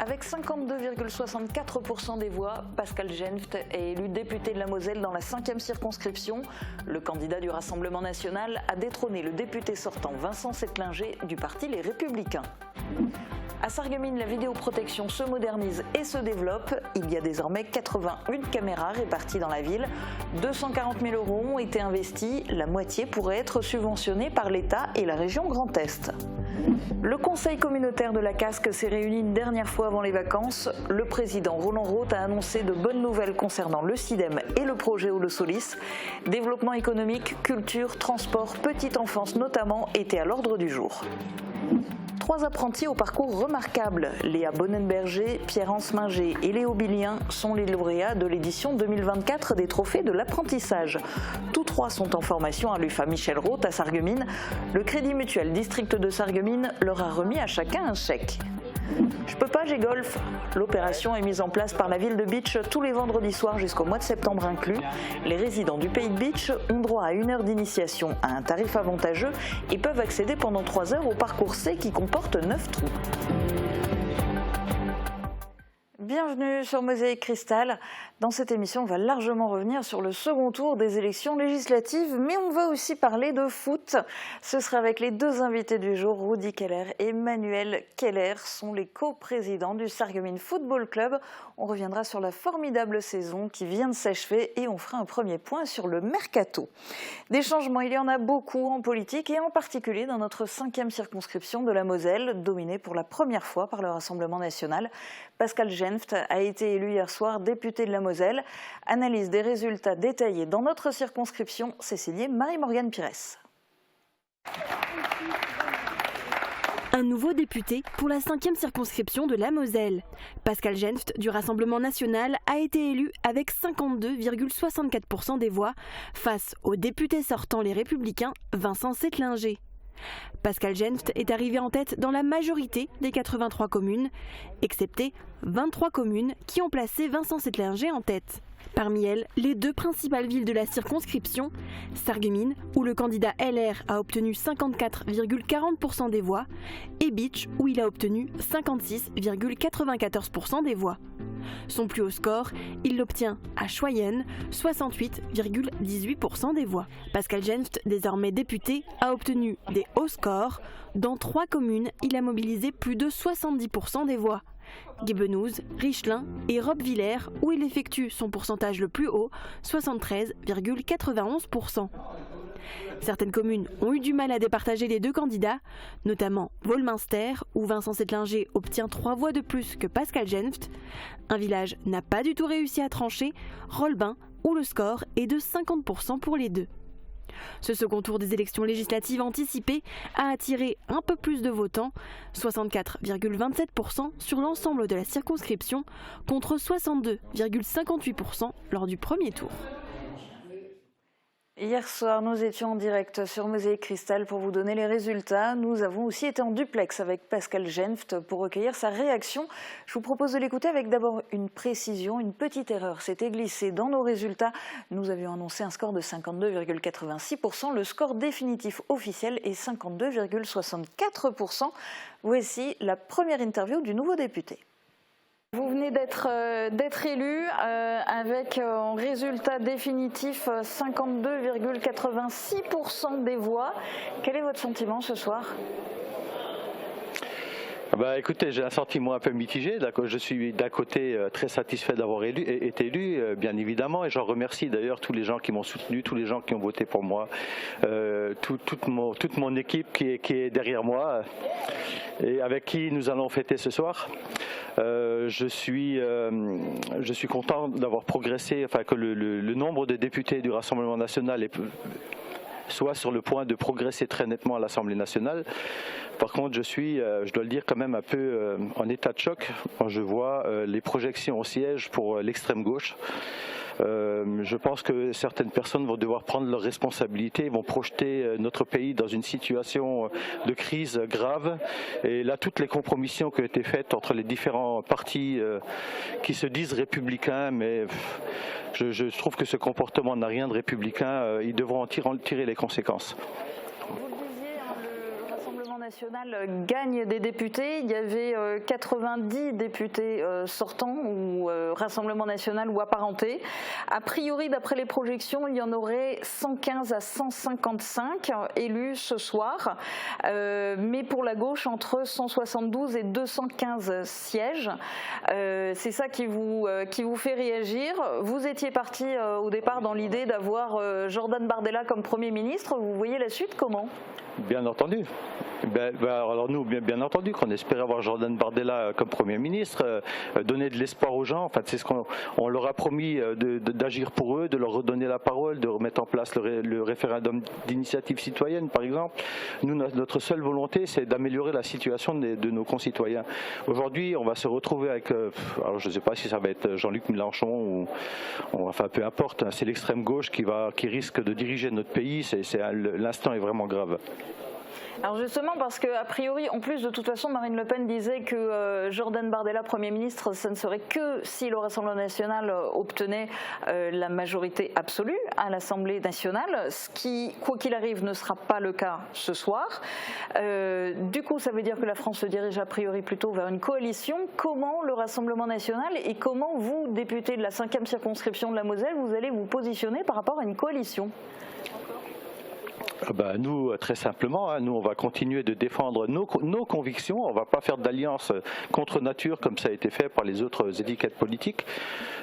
Avec 52,64% des voix, Pascal Genft est élu député de la Moselle dans la 5e circonscription. Le candidat du Rassemblement national a détrôné le député sortant Vincent Settlinger du parti Les Républicains. À Sarreguemines, la vidéoprotection se modernise et se développe. Il y a désormais 81 caméras réparties dans la ville. 240 000 € ont été investis. La moitié pourrait être subventionnée par l'État et la région Grand Est. Le conseil communautaire de la Casque s'est réuni une dernière fois avant les vacances. Le président Roland Roth a annoncé de bonnes nouvelles concernant le CIDEM et le projet Holo-Solis. Développement économique, culture, transport, petite enfance notamment étaient à l'ordre du jour. 3 apprentis au parcours remarquable. Léa Bonnenberger, Pierre-Anse Minger et Léo Billien sont les lauréats de l'édition 2024 des trophées de l'apprentissage. Tous 3 sont en formation à l'UFA Michel Roth à Sarreguemines. Le Crédit Mutuel District de Sarreguemines leur a remis à chacun un chèque. Je peux pas, j'ai golf. L'opération est mise en place par la ville de Bitche tous les vendredis soirs jusqu'au mois de septembre inclus. Les résidents du pays de Bitche ont droit à 1 heure d'initiation à un tarif avantageux et peuvent accéder pendant 3 heures au parcours C qui comporte 9 trous. Bienvenue sur Mosaïque Cristal. Dans cette émission, on va largement revenir sur le second tour des élections législatives, mais on va aussi parler de foot. Ce sera avec les 2 invités du jour, Rudi Keller et Manuel Keller, sont les coprésidents du Sarreguemines Football Club. On reviendra sur la formidable saison qui vient de s'achever et on fera un premier point sur le mercato. Des changements, il y en a beaucoup en politique et en particulier dans notre 5e circonscription de la Moselle, dominée pour la première fois par le Rassemblement national. Pascal Genft a été élu hier soir député de la Moselle. Analyse des résultats détaillés dans notre circonscription, c'est signé Marie-Morgane Pires. Un nouveau député pour la 5e circonscription de la Moselle. Pascal Genft du Rassemblement national a été élu avec 52,64% des voix face au député sortant Les Républicains Vincent Settlinger. Pascal Genft est arrivé en tête dans la majorité des 83 communes, excepté 23 communes qui ont placé Vincent Settlinger en tête. Parmi elles, les 2 principales villes de la circonscription, Sarreguemines, où le candidat LR a obtenu 54,40% des voix, et Bitche, où il a obtenu 56,94% des voix. Son plus haut score, il l'obtient à Choyenne, 68,18% des voix. Pascal Genft, désormais député, a obtenu des hauts scores. Dans 3 communes, il a mobilisé plus de 70% des voix. Guébenouz, Richelin et Robbe-Villers, où il effectue son pourcentage le plus haut, 73,91%. Certaines communes ont eu du mal à départager les 2 candidats, notamment Volminster, où Vincent Settlinger obtient 3 voix de plus que Pascal Genft. Un village n'a pas du tout réussi à trancher, Rolbin, où le score est de 50% pour les 2. Ce second tour des élections législatives anticipées a attiré un peu plus de votants, 64,27% sur l'ensemble de la circonscription contre 62,58% lors du premier tour. Hier soir, nous étions en direct sur Mosaïque Cristal pour vous donner les résultats. Nous avons aussi été en duplex avec Pascal Genft pour recueillir sa réaction. Je vous propose de l'écouter avec d'abord une précision, une petite erreur s'était glissée dans nos résultats. Nous avions annoncé un score de 52,86%. Le score définitif officiel est 52,64%. Voici la première interview du nouveau député. Vous venez d'être élu avec en résultat définitif 52,86% des voix. Quel est votre sentiment ce soir ? Écoutez, j'ai un sentiment un peu mitigé. Je suis d'un côté très satisfait d'avoir été élu, bien évidemment, et j'en remercie d'ailleurs tous les gens qui m'ont soutenu, tous les gens qui ont voté pour moi, toute mon équipe qui est derrière moi et avec qui nous allons fêter ce soir. Je suis content d'avoir progressé, que le nombre de députés du Rassemblement national soit sur le point de progresser très nettement à l'Assemblée nationale. Par contre, je dois le dire, quand même un peu en état de choc quand je vois les projections au siège pour l'extrême gauche. Je pense que certaines personnes vont devoir prendre leurs responsabilités, vont projeter notre pays dans une situation de crise grave. Et là, toutes les compromissions qui ont été faites entre les différents partis qui se disent républicains, mais je trouve que ce comportement n'a rien de républicain. Ils devront en tirer les conséquences. Vous le disiez, le Rassemblement national gagne des députés. Il y avait 90 députés sortants ou Rassemblement national ou apparentés. A priori, d'après les projections, il y en aurait 115 à 155 élus ce soir. Mais pour la gauche, entre 172 et 215 sièges. C'est ça qui vous fait réagir. Vous étiez parti au départ dans l'idée d'avoir Jordan Bardella comme Premier ministre. Vous voyez la suite comment ? Bien entendu. Alors nous, bien entendu, qu'on espérait avoir Jordan Bardella comme Premier ministre, donner de l'espoir aux gens. Enfin, c'est ce qu'on leur a promis d'agir pour eux, de leur redonner la parole, de remettre en place le référendum d'initiative citoyenne, par exemple. Nous, notre seule volonté, c'est d'améliorer la situation de nos concitoyens. Aujourd'hui, on va se retrouver avec, alors je ne sais pas si ça va être Jean-Luc Mélenchon ou enfin peu importe, c'est l'extrême gauche qui risque de diriger notre pays. L'instant est vraiment grave. Alors justement parce qu'a priori, en plus de toute façon, Marine Le Pen disait que Jordan Bardella, Premier ministre, ça ne serait que si le Rassemblement national obtenait la majorité absolue à l'Assemblée nationale, ce qui, quoi qu'il arrive, ne sera pas le cas ce soir. Du coup, ça veut dire que la France se dirige a priori plutôt vers une coalition. Comment le Rassemblement national et comment vous, députés de la 5e circonscription de la Moselle, vous allez vous positionner par rapport à une coalition ? Nous, très simplement, nous on va continuer de défendre nos convictions, on ne va pas faire d'alliance contre nature comme ça a été fait par les autres étiquettes politiques.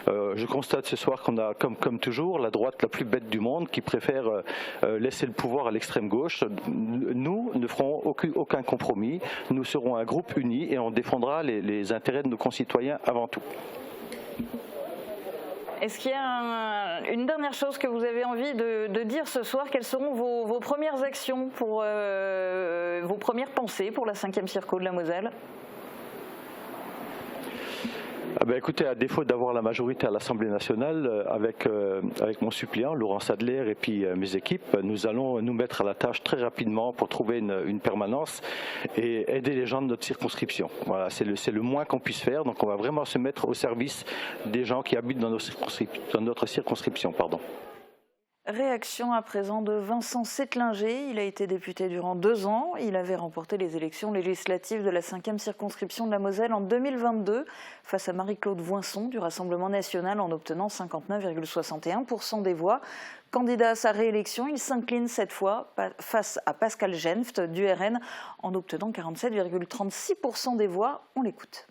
Je constate ce soir qu'on a, comme toujours, la droite la plus bête du monde qui préfère laisser le pouvoir à l'extrême gauche. Nous ne ferons aucun compromis, nous serons un groupe uni et on défendra les intérêts de nos concitoyens avant tout. Est-ce qu'il y a une dernière chose que vous avez envie de dire ce soir? Quelles seront vos premières actions, vos premières pensées pour la 5e circo de la Moselle? Écoutez, à défaut d'avoir la majorité à l'Assemblée nationale, avec mon suppléant, Laurent Sadler, et puis mes équipes, nous allons nous mettre à la tâche très rapidement pour trouver une permanence et aider les gens de notre circonscription. Voilà, c'est le moins qu'on puisse faire, donc on va vraiment se mettre au service des gens qui habitent dans notre circonscription. Réaction à présent de Vincent Settlinger. Il a été député durant 2 ans. Il avait remporté les élections législatives de la 5e circonscription de la Moselle en 2022 face à Marie-Claude Voinson du Rassemblement national en obtenant 59,61% des voix. Candidat à sa réélection, il s'incline cette fois face à Pascal Genft du RN en obtenant 47,36% des voix. On l'écoute.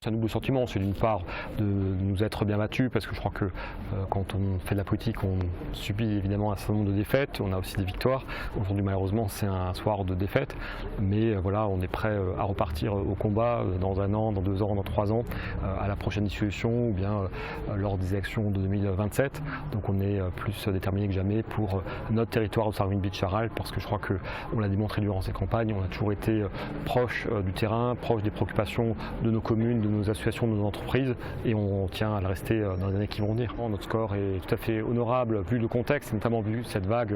C'est un double sentiment, c'est d'une part de nous être bien battus parce que je crois que quand on fait de la politique on subit évidemment un certain nombre de défaites, on a aussi des victoires. Aujourd'hui malheureusement c'est un soir de défaites, mais voilà, on est prêt à repartir au combat dans 1 an, dans 2 ans, dans 3 ans, à la prochaine dissolution ou bien lors des élections de 2027. Donc on est plus déterminé que jamais pour notre territoire au Sarreguemines Beach Charal parce que je crois qu'on l'a démontré durant cette campagne, on a toujours été proche du terrain, proche des préoccupations de nos communes, de nos associations, de nos entreprises et on tient à le rester dans les années qui vont venir. Notre score est tout à fait honorable vu le contexte, notamment vu cette vague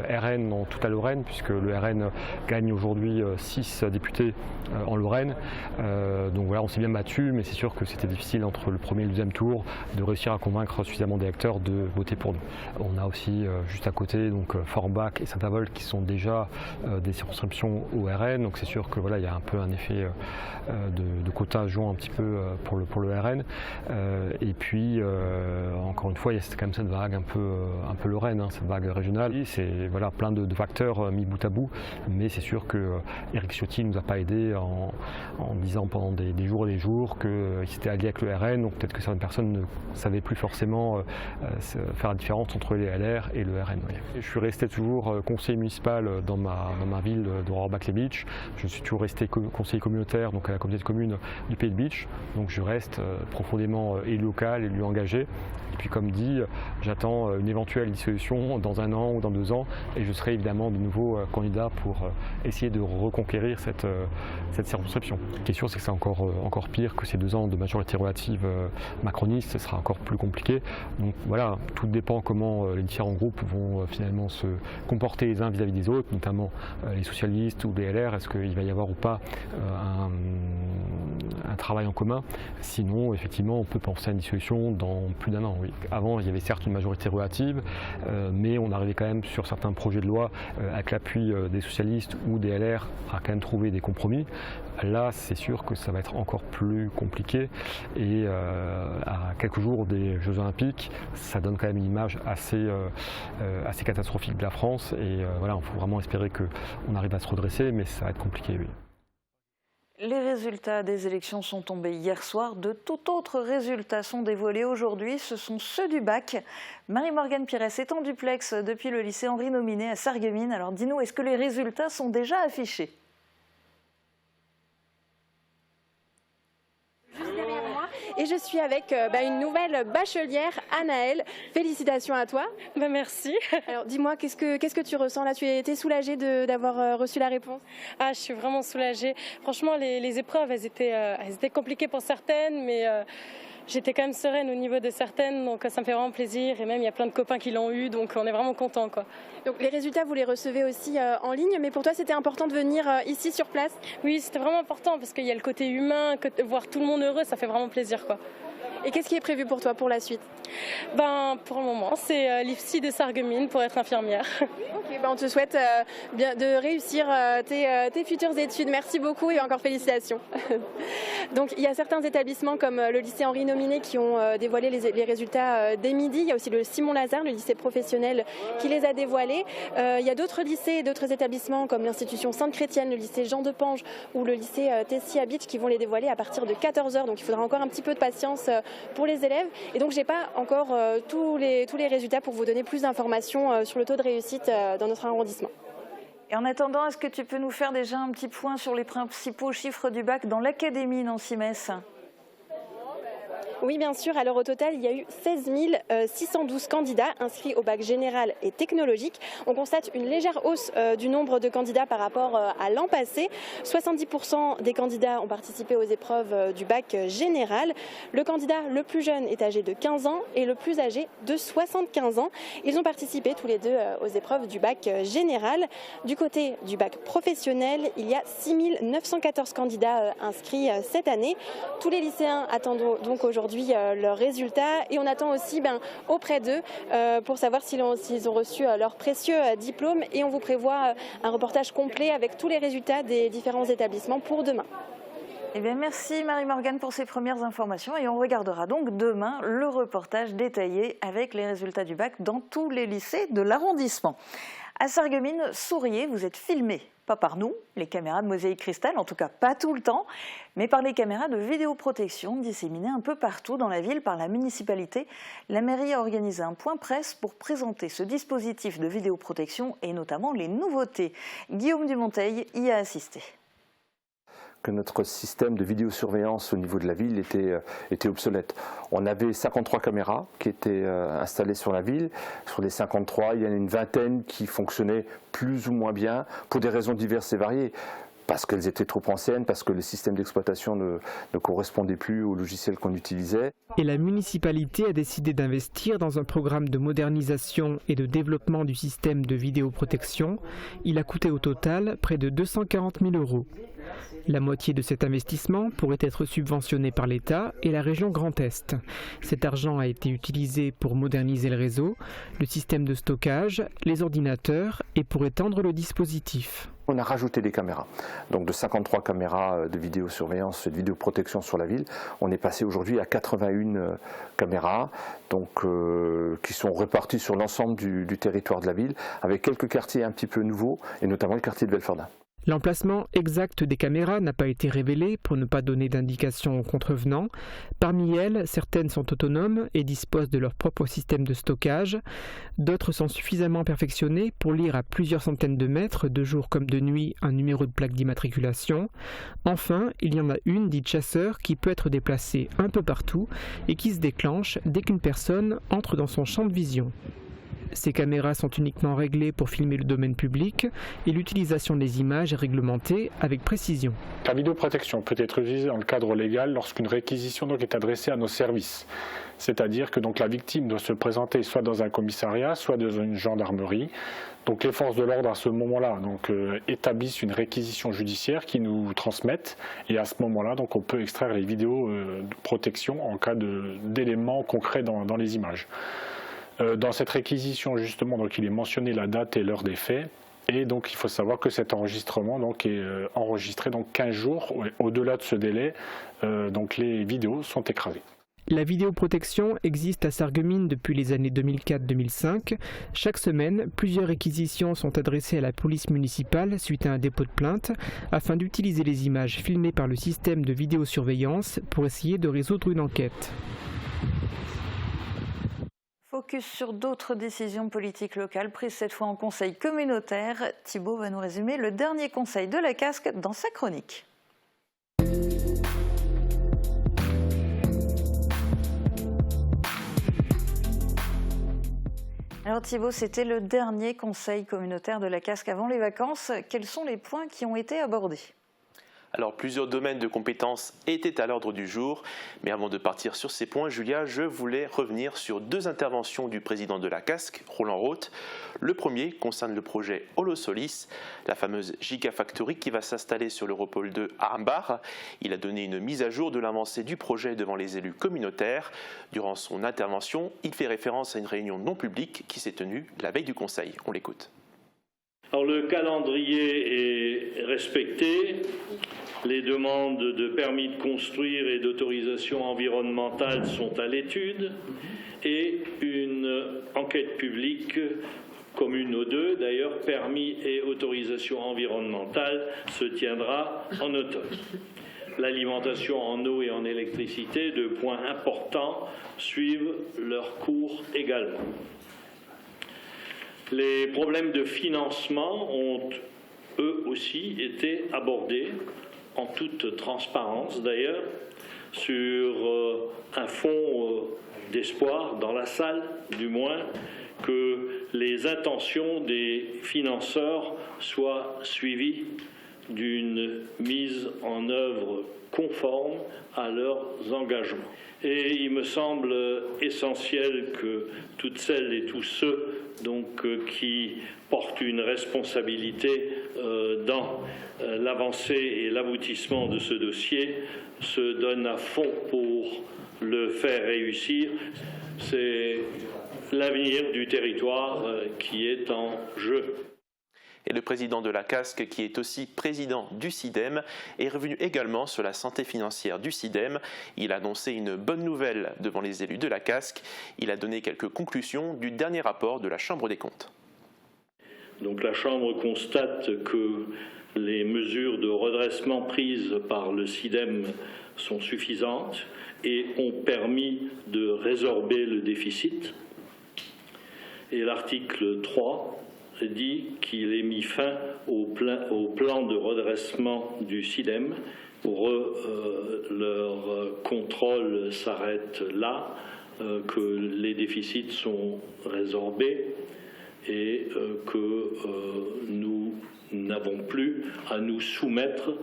RN dans toute la Lorraine puisque le RN gagne aujourd'hui 6 députés en Lorraine. Donc voilà, on s'est bien battu mais c'est sûr que c'était difficile entre le premier et le deuxième tour de réussir à convaincre suffisamment d'électeurs de voter pour nous. On a aussi juste à côté donc Forbach et Saint-Avold qui sont déjà des circonscriptions au RN, donc c'est sûr que voilà, il y a un peu un effet de quota jouant un petit peu pour le RN. Et puis encore une fois, il y a quand même cette vague un peu lorraine, cette vague régionale. C'est voilà, plein de facteurs mis bout à bout, mais c'est sûr que Éric Ciotti ne nous a pas aidés en disant pendant des jours et des jours qu'il s'était allié avec le RN, donc peut-être que certaines personnes ne savaient plus forcément faire la différence entre les LR et le RN. Oui. Je suis resté toujours conseiller municipal dans ma ville d'Aurore-Bac-les-Beach. Je suis toujours resté conseiller communautaire donc à la communauté de communes du Pays de Beach. Donc je reste profondément élu local, élu engagé. Et puis comme dit, j'attends une éventuelle dissolution dans 1 an ou dans 2 ans et je serai évidemment de nouveau candidat pour essayer de reconquérir cette circonscription. La question c'est que c'est encore pire que ces 2 ans de majorité relative macroniste, ce sera encore plus compliqué. Donc voilà, tout dépend comment les différents groupes vont finalement se comporter les uns vis-à-vis des autres, notamment les socialistes ou les LR. Est-ce qu'il va y avoir ou pas un travail en commun. Sinon, effectivement, on peut penser à une dissolution dans plus d'1 an. Oui. Avant, il y avait certes une majorité relative, mais on arrivait quand même sur certains projets de loi, avec l'appui des socialistes ou des LR, à quand même trouver des compromis. Là, c'est sûr que ça va être encore plus compliqué et à quelques jours des Jeux Olympiques, ça donne quand même une image assez catastrophique de la France et voilà, il faut vraiment espérer qu'on arrive à se redresser, mais ça va être compliqué. Oui. Les résultats des élections sont tombés hier soir. De tout autres résultats sont dévoilés aujourd'hui. Ce sont ceux du bac. Marie-Morgane Pires est en duplex depuis le lycée Henri Nominet à Sarreguemines. Alors dis-nous, est-ce que les résultats sont déjà affichés ? Et je suis avec une nouvelle bachelière, Anaëlle. Félicitations à toi. Merci. Alors dis-moi, qu'est-ce que tu ressens là? Tu étais soulagée d'avoir reçu la réponse? Je suis vraiment soulagée. Franchement, les épreuves, elles étaient compliquées pour certaines, mais j'étais quand même sereine au niveau de certaines, donc ça me fait vraiment plaisir. Et même, il y a plein de copains qui l'ont eu, donc on est vraiment contents, quoi. Donc les résultats, vous les recevez aussi en ligne, mais pour toi, c'était important de venir ici sur place? Oui, c'était vraiment important parce qu'il y a le côté humain, voir tout le monde heureux, ça fait vraiment plaisir, quoi. Et qu'est-ce qui est prévu pour toi pour la suite? Pour le moment, c'est l'IFSI de Sarreguemines pour être infirmière. Ok, on te souhaite bien de réussir tes futures études. Merci beaucoup et encore félicitations. Donc il y a certains établissements comme le lycée Henri Nominet qui ont dévoilé les résultats dès midi. Il y a aussi le Simon Lazare, le lycée professionnel, qui les a dévoilés. Il y a d'autres lycées et d'autres établissements comme l'institution Sainte-Chrétienne, le lycée Jean de Pange ou le lycée Tessie à Beach qui vont les dévoiler à partir de 14h. Donc il faudra encore un petit peu de patience pour les élèves. Et donc j'ai pas encore tous les résultats pour vous donner plus d'informations sur le taux de réussite dans notre arrondissement. Et en attendant, est-ce que tu peux nous faire déjà un petit point sur les principaux chiffres du bac dans l'académie Nancy-Metz ? Oui, bien sûr. Alors au total, il y a eu 16 612 candidats inscrits au bac général et technologique. On constate une légère hausse du nombre de candidats par rapport à l'an passé. 70% des candidats ont participé aux épreuves du bac général. Le candidat le plus jeune est âgé de 15 ans et le plus âgé de 75 ans. Ils ont participé tous les deux aux épreuves du bac général. Du côté du bac professionnel, il y a 6 914 candidats inscrits cette année. Tous les lycéens attendent donc aujourd'hui leurs résultats et on attend aussi auprès d'eux pour savoir s'ils ont reçu leur précieux diplôme et on vous prévoit un reportage complet avec tous les résultats des différents établissements pour demain. Eh bien, merci Marie-Morgane pour ces premières informations et on regardera donc demain le reportage détaillé avec les résultats du bac dans tous les lycées de l'arrondissement. À Sarreguemines, souriez, vous êtes filmés. Pas par nous, les caméras de Mosaïque Cristal, en tout cas pas tout le temps, mais par les caméras de vidéoprotection disséminées un peu partout dans la ville par la municipalité. La mairie a organisé un point presse pour présenter ce dispositif de vidéoprotection et notamment les nouveautés. Guillaume Dumonteil y a assisté. Que notre système de vidéosurveillance au niveau de la ville était obsolète. On avait 53 caméras qui étaient installées sur la ville. Sur les 53, il y en a une vingtaine qui fonctionnaient plus ou moins bien pour des raisons diverses et variées. Parce qu'elles étaient trop anciennes, parce que le système d'exploitation ne correspondait plus au logiciel qu'on utilisait. Et la municipalité a décidé d'investir dans un programme de modernisation et de développement du système de vidéoprotection. Il a coûté au total près de 240 000 €. La moitié de cet investissement pourrait être subventionné par l'État et la région Grand Est. Cet argent a été utilisé pour moderniser le réseau, le système de stockage, les ordinateurs et pour étendre le dispositif. On a rajouté des caméras. Donc de 53 caméras de vidéosurveillance et de vidéoprotection sur la ville, on est passé aujourd'hui à 81 caméras donc, qui sont réparties sur l'ensemble du territoire de la ville, avec quelques quartiers un petit peu nouveaux, et notamment le quartier de Belfordin. L'emplacement exact des caméras n'a pas été révélé pour ne pas donner d'indication aux contrevenants. Parmi elles, certaines sont autonomes et disposent de leur propre système de stockage. D'autres sont suffisamment perfectionnées pour lire à plusieurs centaines de mètres, de jour comme de nuit, un numéro de plaque d'immatriculation. Enfin, il y en a une, dite chasseur, qui peut être déplacée un peu partout et qui se déclenche dès qu'une personne entre dans son champ de vision. Ces caméras sont uniquement réglées pour filmer le domaine public et l'utilisation des images est réglementée avec précision. La vidéoprotection peut être utilisée dans le cadre légal lorsqu'une réquisition est adressée à nos services. C'est-à-dire que la victime doit se présenter soit dans un commissariat, soit dans une gendarmerie. Donc les forces de l'ordre à ce moment-là établissent une réquisition judiciaire qui nous transmettent et à ce moment-là donc on peut extraire les vidéos de protection en cas d'éléments concrets dans les images. Dans cette réquisition justement donc il est mentionné la date et l'heure des faits et donc il faut savoir que cet enregistrement donc est enregistré donc 15 jours. Au-delà de ce délai donc les vidéos sont écrasées. La vidéoprotection existe à Sarreguemines depuis les années 2004-2005. Chaque semaine, plusieurs réquisitions sont adressées à la police municipale suite à un dépôt de plainte afin d'utiliser les images filmées par le système de vidéosurveillance pour essayer de résoudre une enquête. Focus sur d'autres décisions politiques locales prises cette fois en conseil communautaire. Thibaut va nous résumer le dernier conseil de la Casque dans sa chronique. Alors Thibaut, c'était le dernier conseil communautaire de la Casque avant les vacances. Quels sont les points qui ont été abordés ? Alors plusieurs domaines de compétences étaient à l'ordre du jour, mais avant de partir sur ces points, Julia, je voulais revenir sur deux interventions du président de la Casque, Roland Roth. Le premier concerne le projet Holosolis, la fameuse Gigafactory qui va s'installer sur l'Europole 2 à Ambach. Il a donné une mise à jour de l'avancée du projet devant les élus communautaires. Durant son intervention, il fait référence à une réunion non publique qui s'est tenue la veille du Conseil. On l'écoute. Alors le calendrier est respecté, les demandes de permis de construire et d'autorisation environnementale sont à l'étude et une enquête publique commune aux deux, d'ailleurs permis et autorisation environnementale, se tiendra en automne. L'alimentation en eau et en électricité, deux points importants, suivent leur cours également. Les problèmes de financement ont eux aussi été abordés, en toute transparence d'ailleurs, sur un fond d'espoir, dans la salle du moins, que les intentions des financeurs soient suivies d'une mise en œuvre conforme à leurs engagements. Et il me semble essentiel que toutes celles et tous ceux qui portent une responsabilité dans l'avancée et l'aboutissement de ce dossier se donnent à fond pour le faire réussir. C'est l'avenir du territoire qui est en jeu. Et le président de la Casque, qui est aussi président du SIDEM, est revenu également sur la santé financière du SIDEM. Il a annoncé une bonne nouvelle devant les élus de la Casque. Il a donné quelques conclusions du dernier rapport de la Chambre des comptes. Donc la Chambre constate que les mesures de redressement prises par le SIDEM sont suffisantes et ont permis de résorber le déficit. Et l'article 3 dit qu'il est mis fin au plan de redressement du SIDEM. Pour eux, leur contrôle s'arrête là, que les déficits sont résorbés et que nous n'avons plus à nous soumettre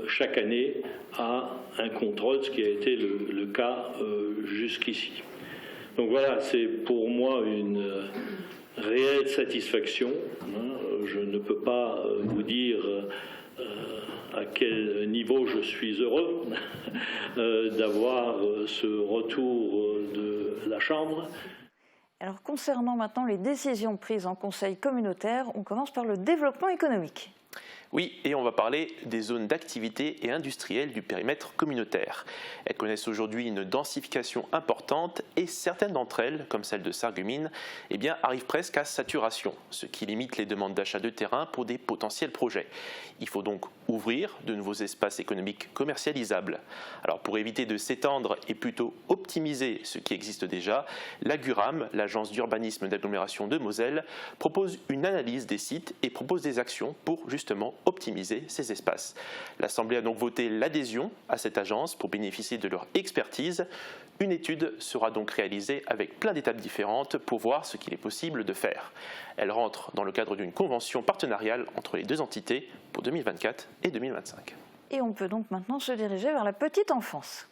chaque année à un contrôle, ce qui a été le cas jusqu'ici. Donc voilà, c'est pour moi une réelle satisfaction. Je ne peux pas vous dire à quel niveau je suis heureux d'avoir ce retour de la Chambre. Alors concernant maintenant les décisions prises en conseil communautaire, on commence par le développement économique. Oui, et on va parler des zones d'activité et industrielles du périmètre communautaire. Elles connaissent aujourd'hui une densification importante et certaines d'entre elles, comme celle de Sarreguemines, arrivent presque à saturation, ce qui limite les demandes d'achat de terrain pour des potentiels projets. Il faut donc ouvrir de nouveaux espaces économiques commercialisables. Alors pour éviter de s'étendre et plutôt optimiser ce qui existe déjà, l'AGURAM, l'agence d'urbanisme d'agglomération de Moselle, propose une analyse des sites et propose des actions pour justement optimiser ces espaces. L'Assemblée a donc voté l'adhésion à cette agence pour bénéficier de leur expertise. Une étude sera donc réalisée avec plein d'étapes différentes pour voir ce qu'il est possible de faire. Elle rentre dans le cadre d'une convention partenariale entre les deux entités pour 2024 et 2025. Et on peut donc maintenant se diriger vers la petite enfance.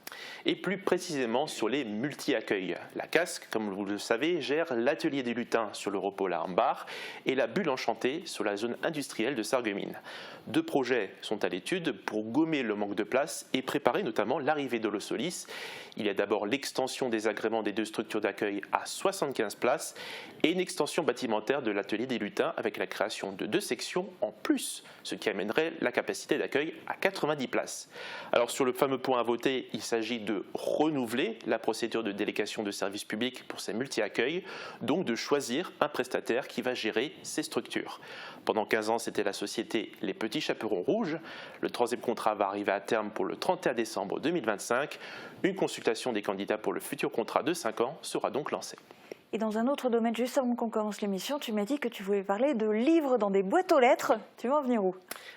Et plus précisément sur les multi-accueils. La Casque, comme vous le savez, gère l'atelier des lutins sur l'Europol à Ambar et la Bulle Enchantée sur la zone industrielle de Sarreguemines. 2 projets sont à l'étude pour gommer le manque de place et préparer notamment l'arrivée de l'Osolis. Il y a d'abord l'extension des agréments des 2 structures d'accueil à 75 places et une extension bâtimentaire de l'atelier des lutins avec la création de 2 sections en plus, ce qui amènerait la capacité d'accueil à 90 places. Alors sur le fameux point à voter, il s'agit de renouveler la procédure de délégation de services publics pour ces multi-accueils, donc de choisir un prestataire qui va gérer ces structures. Pendant 15 ans, c'était la société Les Petits Chaperons Rouges. Le 3e contrat va arriver à terme pour le 31 décembre 2025. Une consultation des candidats pour le futur contrat de 5 ans sera donc lancée. Et dans un autre domaine, juste avant qu'on commence l'émission, tu m'as dit que tu voulais parler de livres dans des boîtes aux lettres. Tu vas en venir où?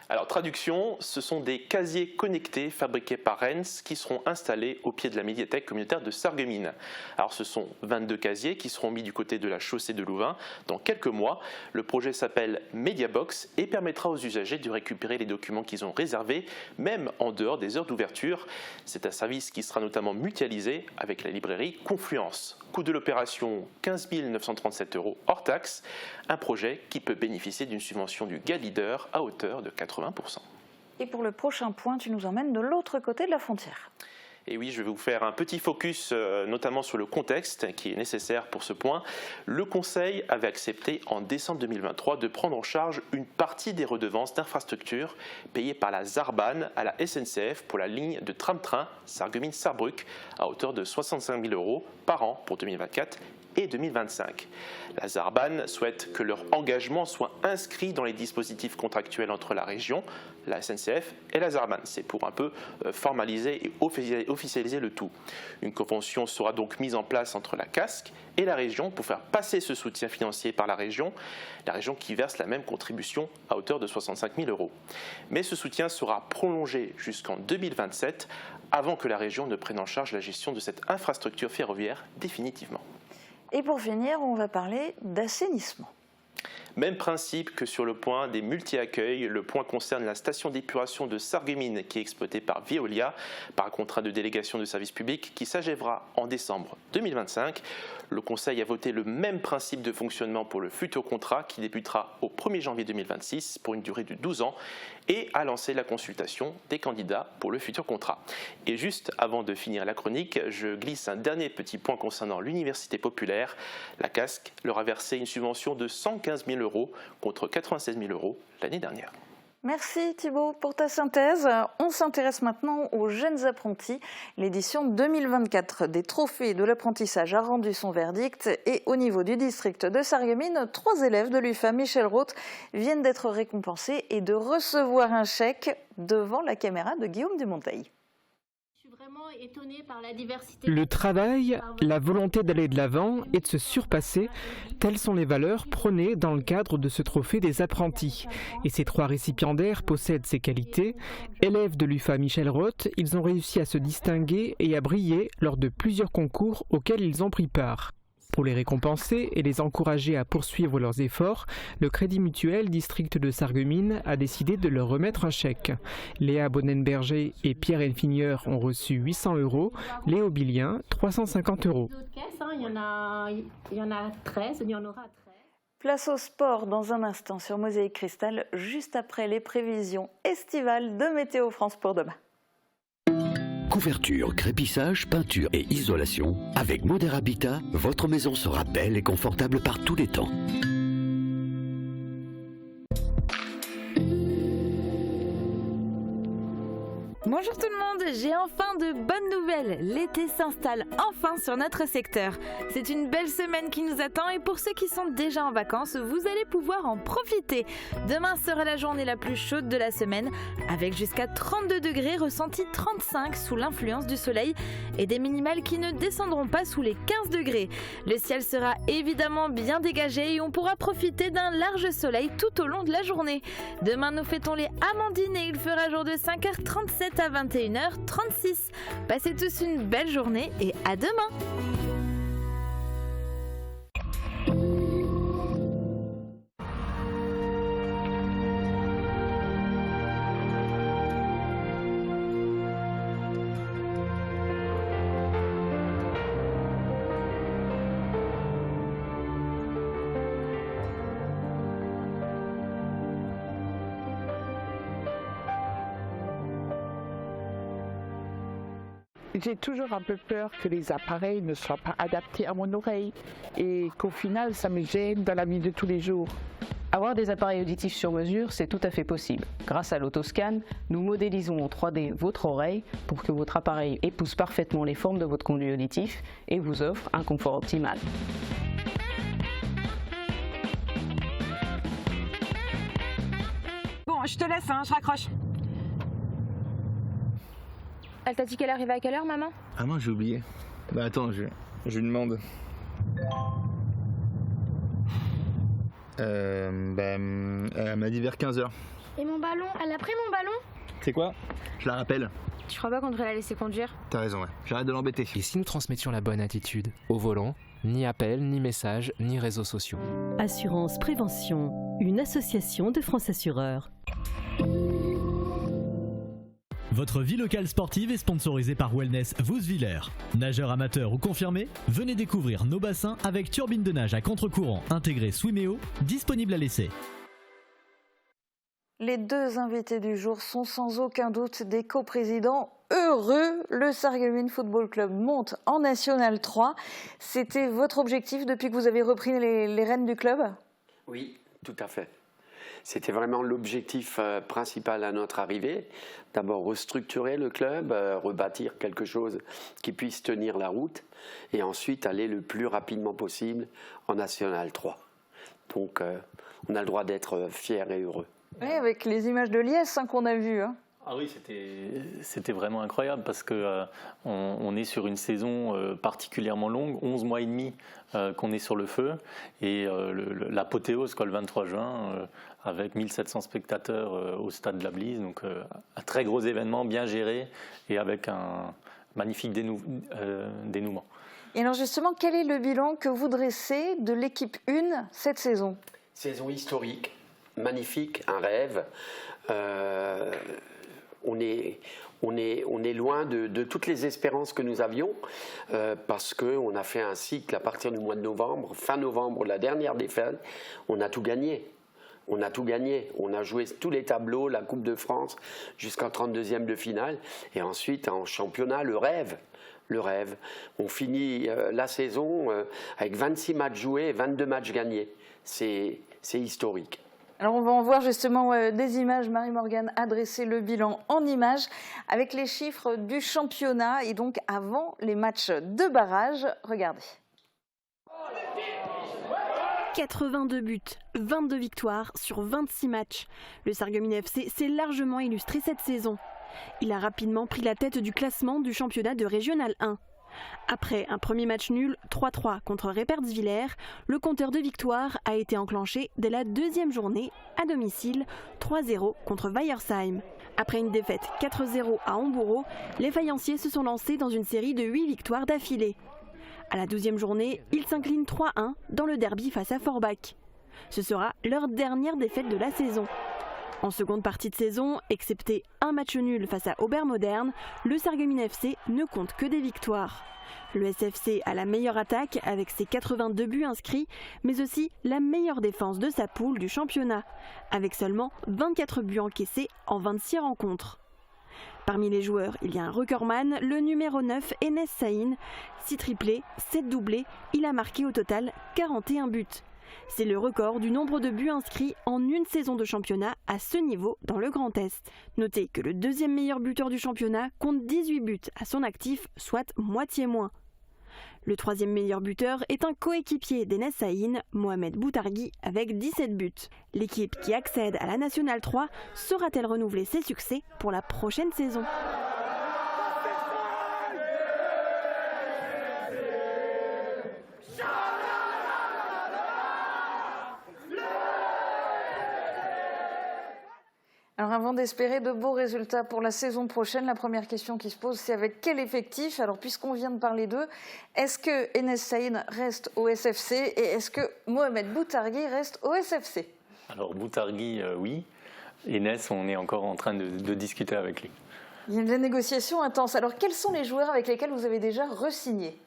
Alors traduction, ce sont des casiers connectés fabriqués par Rennes qui seront installés au pied de la médiathèque communautaire de Sarreguemines. Alors ce sont 22 casiers qui seront mis du côté de la chaussée de Louvain dans quelques mois. Le projet s'appelle Mediabox et permettra aux usagers de récupérer les documents qu'ils ont réservés, même en dehors des heures d'ouverture. C'est un service qui sera notamment mutualisé avec la librairie Confluence. Coût de l'opération 15 937 € hors taxe, un projet qui peut bénéficier d'une subvention du GALIDER à hauteur de 80%. Et pour le prochain point, tu nous emmènes de l'autre côté de la frontière. Et oui, je vais vous faire un petit focus notamment sur le contexte qui est nécessaire pour ce point. Le Conseil avait accepté en décembre 2023 de prendre en charge une partie des redevances d'infrastructure payées par la Zarban à la SNCF pour la ligne de tram-train Sarreguemines-Sarrebruck à hauteur de 65 000 € par an pour 2024 et 2025. La Zarban souhaite que leur engagement soit inscrit dans les dispositifs contractuels entre la région, la SNCF et la Zarban. C'est pour un peu formaliser et officialiser le tout. Une convention sera donc mise en place entre la Casque et la région pour faire passer ce soutien financier par la région qui verse la même contribution à hauteur de 65 000 €. Mais ce soutien sera prolongé jusqu'en 2027 avant que la région ne prenne en charge la gestion de cette infrastructure ferroviaire définitivement. Et pour finir, on va parler d'assainissement. Même principe que sur le point des multi-accueils. Le point concerne la station d'épuration de Sarreguemines qui est exploitée par Veolia par un contrat de délégation de service public qui s'achèvera en décembre 2025. Le Conseil a voté le même principe de fonctionnement pour le futur contrat qui débutera au 1er janvier 2026 pour une durée de 12 ans et a lancé la consultation des candidats pour le futur contrat. Et juste avant de finir la chronique, je glisse un dernier petit point concernant l'université populaire. La Casque leur a versé une subvention de 115 000 € contre 96 000 € l'année dernière. Merci Thibaut pour ta synthèse. On s'intéresse maintenant aux jeunes apprentis. L'édition 2024 des trophées de l'apprentissage a rendu son verdict et au niveau du district de Sarreguemines, 3 élèves de l'UFA Michel Roth viennent d'être récompensés et de recevoir un chèque devant la caméra de Guillaume Dumonteil. Par la diversité. Le travail, la volonté d'aller de l'avant et de se surpasser, telles sont les valeurs prônées dans le cadre de ce trophée des apprentis. Et ces 3 récipiendaires possèdent ces qualités. Élèves de l'UFA Michel Roth, ils ont réussi à se distinguer et à briller lors de plusieurs concours auxquels ils ont pris part. Pour les récompenser et les encourager à poursuivre leurs efforts, le Crédit Mutuel District de Sarreguemines a décidé de leur remettre un chèque. Léa Bonnenberger et Pierre Elfigneur ont reçu 800 €, Léo Bilien 350 €. Il y en a 13, il y en aura 13. Place au sport dans un instant sur Mosaïque Cristal, juste après les prévisions estivales de Météo France pour demain. Couverture, crépissage, peinture et isolation. Avec Modern Habitat, votre maison sera belle et confortable par tous les temps. Bonjour tout le monde, j'ai enfin de bonnes nouvelles. L'été s'installe enfin sur notre secteur. C'est une belle semaine qui nous attend et pour ceux qui sont déjà en vacances, vous allez pouvoir en profiter. Demain sera la journée la plus chaude de la semaine avec jusqu'à 32 degrés ressentis 35 sous l'influence du soleil et des minimales qui ne descendront pas sous les 15 degrés. Le ciel sera évidemment bien dégagé et on pourra profiter d'un large soleil tout au long de la journée. Demain nous fêtons les Amandines et il fera jour de 5h37 à 21h36. Passez tous une belle journée et à demain. J'ai toujours un peu peur que les appareils ne soient pas adaptés à mon oreille et qu'au final, ça me gêne dans la vie de tous les jours. Avoir des appareils auditifs sur mesure, c'est tout à fait possible. Grâce à l'autoscan, nous modélisons en 3D votre oreille pour que votre appareil épouse parfaitement les formes de votre conduit auditif et vous offre un confort optimal. Bon, je te laisse, hein, je raccroche. Elle t'a dit qu'elle arrivait à quelle heure, maman? Ah non, j'ai oublié. Bah attends, je lui demande. Elle m'a dit vers 15h. Et mon ballon? Elle a pris mon ballon? C'est quoi? Je la rappelle. Tu crois pas qu'on devrait la laisser conduire? T'as raison, ouais. J'arrête de l'embêter. Et si nous transmettions la bonne attitude au volant, ni appel, ni messages, ni réseaux sociaux. Assurance Prévention, une association de France Assureurs. Votre vie locale sportive est sponsorisée par Wellness Wouswiller. Nageur amateur ou confirmé, venez découvrir nos bassins avec turbine de nage à contre-courant intégrée Swimeo, disponible à l'essai. Les deux invités du jour sont sans aucun doute des coprésidents heureux. Le Sarreguemines Football Club monte en National 3. C'était votre objectif depuis que vous avez repris les rênes du club? Oui, tout à fait. C'était vraiment l'objectif principal à notre arrivée. D'abord restructurer le club, rebâtir quelque chose qui puisse tenir la route et ensuite aller le plus rapidement possible en National 3. Donc on a le droit d'être fiers et heureux. Oui, avec les images de Liesse qu'on a vues. Hein. Ah oui, c'était vraiment incroyable parce que on est sur une saison particulièrement longue, 11 mois et demi qu'on est sur le feu et l'apothéose le 23 juin avec 1700 spectateurs au stade de la Blise, donc un très gros événement bien géré et avec un magnifique dénouement. Et alors justement, quel est le bilan que vous dressez de l'équipe 1 cette saison? Saison historique, magnifique, un rêve. On est loin de toutes les espérances que nous avions parce qu'on a fait un cycle à partir du mois de novembre, fin novembre, la dernière défaite, on a tout gagné. On a tout gagné. On a joué tous les tableaux, la Coupe de France jusqu'en 32e de finale. Et ensuite, en championnat, le rêve. Le rêve. On finit la saison avec 26 matchs joués et 22 matchs gagnés. C'est historique. Alors on va en voir justement des images. Marie-Morgane a dressé le bilan en images avec les chiffres du championnat et donc avant les matchs de barrage. Regardez. 82 buts, 22 victoires sur 26 matchs. Le Sarreguemines FC s'est largement illustré cette saison. Il a rapidement pris la tête du classement du championnat de Régional 1. Après un premier match nul, 3-3 contre Répertsvillers, le compteur de victoires a été enclenché dès la deuxième journée, à domicile, 3-0 contre Weiersheim. Après une défaite 4-0 à Hambourg, les Fayenciers se sont lancés dans une série de 8 victoires d'affilée. À la 12e journée, ils s'inclinent 3-1 dans le derby face à Forbach. Ce sera leur dernière défaite de la saison. En seconde partie de saison, excepté un match nul face à Aubert-Moderne, le Sarreguemines FC ne compte que des victoires. Le SFC a la meilleure attaque avec ses 82 buts inscrits, mais aussi la meilleure défense de sa poule du championnat, avec seulement 24 buts encaissés en 26 rencontres. Parmi les joueurs, il y a un recordman, le numéro 9, Enes Saïn. 6 triplés, 7 doublés, il a marqué au total 41 buts. C'est le record du nombre de buts inscrits en une saison de championnat à ce niveau dans le Grand Est. Notez que le deuxième meilleur buteur du championnat compte 18 buts à son actif, soit moitié moins. Le troisième meilleur buteur est un coéquipier d'Enes Saïn, Mohamed Boutargui, avec 17 buts. L'équipe qui accède à la National 3 saura-t-elle renouveler ses succès pour la prochaine saison ? Alors avant d'espérer de beaux résultats pour la saison prochaine, la première question qui se pose, c'est avec quel effectif? Alors puisqu'on vient de parler d'eux, est-ce que Enes Saïn reste au SFC et est-ce que Mohamed Boutargui reste au SFC? Alors Boutargui, oui. Enes, on est encore en train de discuter avec lui. Il y a des négociations intenses. Alors quels sont les joueurs avec lesquels vous avez déjà re-signé?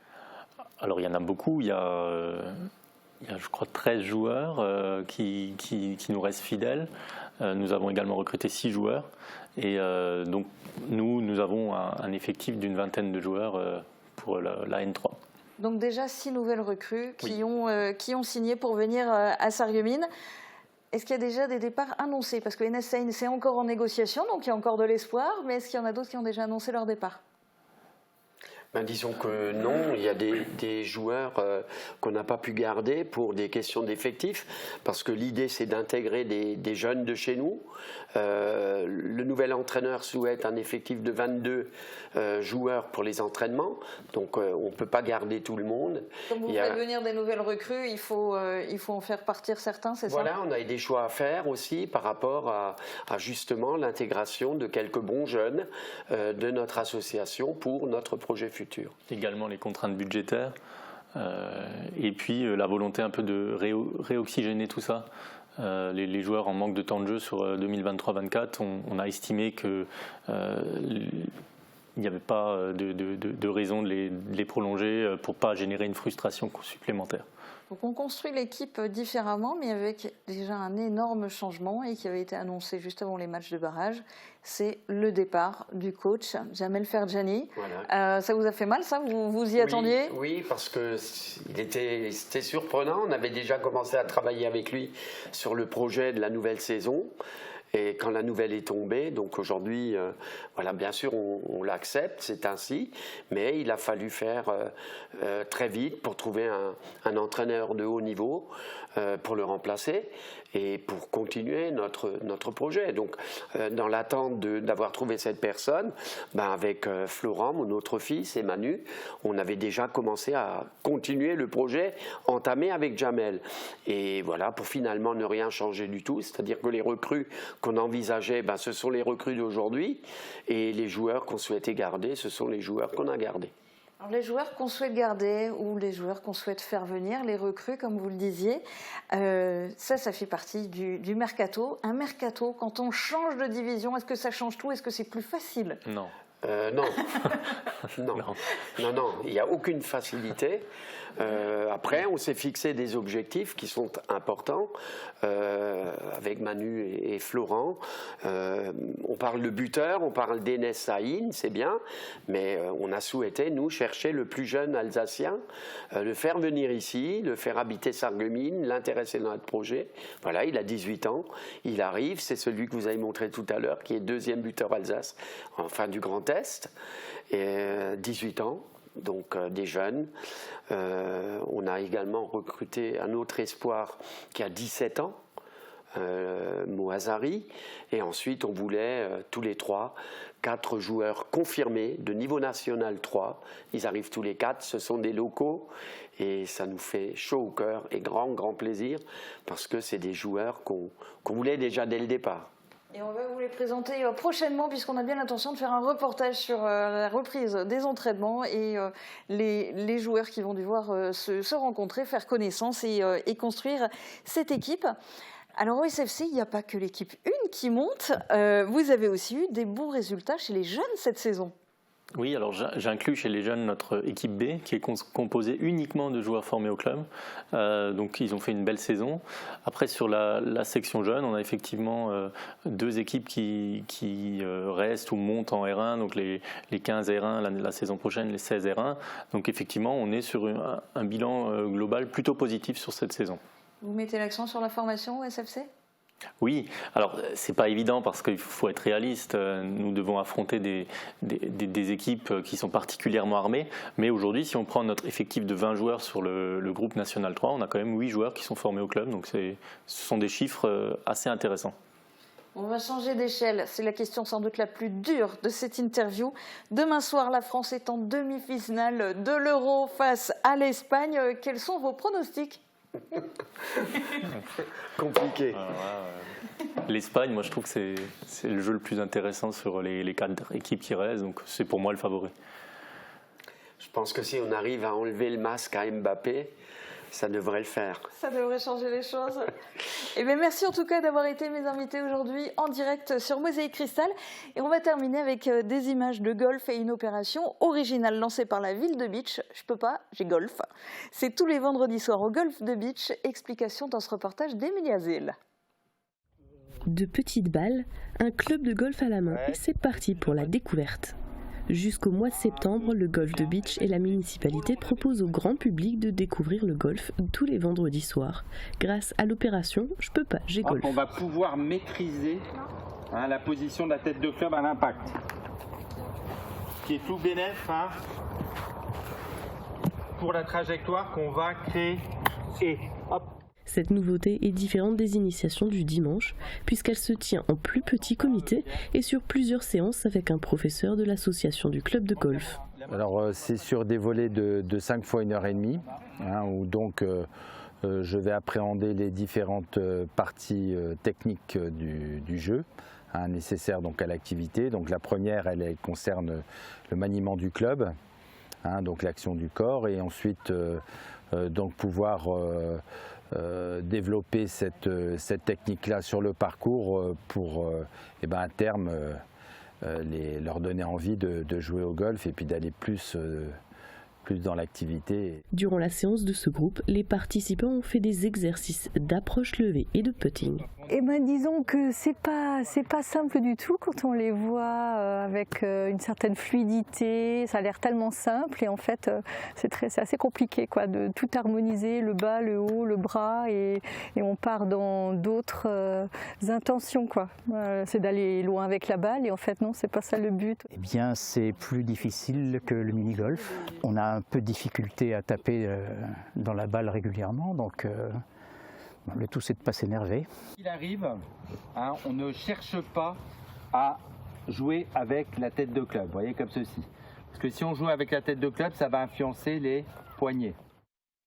Alors il y en a beaucoup. Il y a je crois 13 joueurs qui nous restent fidèles. Nous avons également recruté 6 joueurs. Et donc, nous avons un effectif d'une vingtaine de joueurs pour la N3. Donc déjà 6 nouvelles recrues qui ont signé pour venir à Sarreguemines. Est-ce qu'il y a déjà des départs annoncés? Parce que NSA, c'est encore en négociation, donc il y a encore de l'espoir. Mais est-ce qu'il y en a d'autres qui ont déjà annoncé leur départ? Disons que non, il y a des joueurs qu'on n'a pas pu garder pour des questions d'effectifs, parce que l'idée c'est d'intégrer des jeunes de chez nous. Le nouvel entraîneur souhaite un effectif de 22 joueurs pour les entraînements, donc on ne peut pas garder tout le monde. Comme vous faites venir des nouvelles recrues, il faut en faire partir certains, c'est ça? Voilà, on a des choix à faire aussi par rapport à justement l'intégration de quelques bons jeunes de notre association pour notre projet futur. Également les contraintes budgétaires et puis la volonté un peu de réoxygéner tout ça. Les joueurs en manque de temps de jeu sur 2023-24, on a estimé qu'il n'y avait pas de raison de les prolonger pour ne pas générer une frustration supplémentaire. Donc on construit l'équipe différemment, mais avec déjà un énorme changement et qui avait été annoncé juste avant les matchs de barrage. C'est le départ du coach Jamel Ferjani. Voilà. Ça vous a fait mal, ça? Vous y attendiez? Oui, parce que c'était surprenant. On avait déjà commencé à travailler avec lui sur le projet de la nouvelle saison. Et quand la nouvelle est tombée, donc aujourd'hui, voilà, bien sûr, on l'accepte, c'est ainsi, mais il a fallu faire très vite pour trouver un entraîneur de haut niveau pour le remplacer et pour continuer notre projet. Donc, dans l'attente d'avoir trouvé cette personne, avec Florent, mon autre fils, et Manu, on avait déjà commencé à continuer le projet entamé avec Jamel. Et voilà, pour finalement ne rien changer du tout, c'est-à-dire que les recrues qu'on envisageait, ce sont les recrues d'aujourd'hui, et les joueurs qu'on souhaitait garder, ce sont les joueurs qu'on a gardés. Alors, les joueurs qu'on souhaite garder ou les joueurs qu'on souhaite faire venir, les recrues, comme vous le disiez, ça fait partie du mercato. Un mercato, quand on change de division, est-ce que ça change tout? Est-ce que c'est plus facile? Non. Non. Non, il n'y a aucune facilité. Après, on s'est fixé des objectifs qui sont importants avec Manu et Florent. On parle de buteur, on parle d'Enes Saïn, c'est bien, mais on a souhaité, nous, chercher le plus jeune Alsacien, le faire venir ici, le faire habiter Sarreguemines, l'intéresser dans notre projet. Voilà, il a 18 ans, il arrive, c'est celui que vous avez montré tout à l'heure, qui est deuxième buteur Alsace, enfin du Grand Est, et 18 ans. Donc des jeunes. On a également recruté un autre espoir qui a 17 ans, Moazari. Et ensuite, on voulait tous les 4 joueurs confirmés de niveau national 3. Ils arrivent tous les 4, ce sont des locaux. Et ça nous fait chaud au cœur et grand plaisir parce que c'est des joueurs qu'on voulait déjà dès le départ. Et on va vous les présenter prochainement puisqu'on a bien l'intention de faire un reportage sur la reprise des entraînements et les joueurs qui vont devoir se rencontrer, faire connaissance et construire cette équipe. Alors au SFC, il n'y a pas que l'équipe 1 qui monte, vous avez aussi eu des bons résultats chez les jeunes cette saison. Oui, alors j'inclus chez les jeunes notre équipe B qui est composée uniquement de joueurs formés au club. Donc ils ont fait une belle saison. Après sur la section jeune, on a effectivement 2 équipes qui restent ou montent en R1, donc les 15 R1 la saison prochaine, les 16 R1. Donc effectivement on est sur un bilan global plutôt positif sur cette saison. Vous mettez l'accent sur la formation au SFC ? Oui, alors c'est pas évident parce qu'il faut être réaliste, nous devons affronter des équipes qui sont particulièrement armées, mais aujourd'hui si on prend notre effectif de 20 joueurs sur le groupe National 3, on a quand même 8 joueurs qui sont formés au club, donc ce sont des chiffres assez intéressants. On va changer d'échelle, c'est la question sans doute la plus dure de cette interview. Demain soir, la France est en demi-finale de l'Euro face à l'Espagne. Quels sont vos pronostics ? Compliqué. L'Espagne, moi je trouve que c'est le jeu le plus intéressant sur les 4 équipes qui restent, donc c'est pour moi le favori. Je pense que si on arrive à enlever le masque à Mbappé, ça devrait le faire. Ça devrait changer les choses. Et bien, merci en tout cas d'avoir été mes invités aujourd'hui en direct sur Mosaïque Cristal. Et on va terminer avec des images de golf et une opération originale lancée par la ville de Beach. Je peux pas, j'ai golf. C'est tous les vendredis soirs au golf de Beach. Explication dans ce reportage d'Emilia Zil. De petites balles, un club de golf à la main et c'est parti pour la découverte. Jusqu'au mois de septembre, le golf de beach et la municipalité proposent au grand public de découvrir le golf tous les vendredis soirs. Grâce à l'opération Je peux pas, j'ai golf. On va pouvoir maîtriser la position de la tête de club à l'impact. Qui est tout bénéf pour la trajectoire qu'on va créer. Et hop. Cette nouveauté est différente des initiations du dimanche, puisqu'elle se tient en plus petit comité et sur plusieurs séances avec un professeur de l'association du club de golf. Alors c'est sur des volets de 5 fois 1h30, où donc je vais appréhender les différentes parties techniques du jeu, nécessaires donc à l'activité. Donc la première, elle concerne le maniement du club, donc l'action du corps, et ensuite donc pouvoir développer cette technique-là sur le parcours pour à terme leur donner envie de jouer au golf et puis d'aller plus dans l'activité. Durant la séance de ce groupe, les participants ont fait des exercices d'approche levée et de putting. Eh ben, disons que c'est pas simple du tout quand on les voit avec une certaine fluidité. Ça a l'air tellement simple et en fait c'est assez compliqué quoi, de tout harmoniser, le bas, le haut, le bras et on part dans d'autres intentions quoi. C'est d'aller loin avec la balle et en fait non, c'est pas ça le but. Eh bien c'est plus difficile que le mini-golf. On a un peu de difficulté à taper dans la balle régulièrement, donc le tout c'est de ne pas s'énerver. Il arrive, on ne cherche pas à jouer avec la tête de club, vous voyez, comme ceci. Parce que si on joue avec la tête de club, ça va influencer les poignets.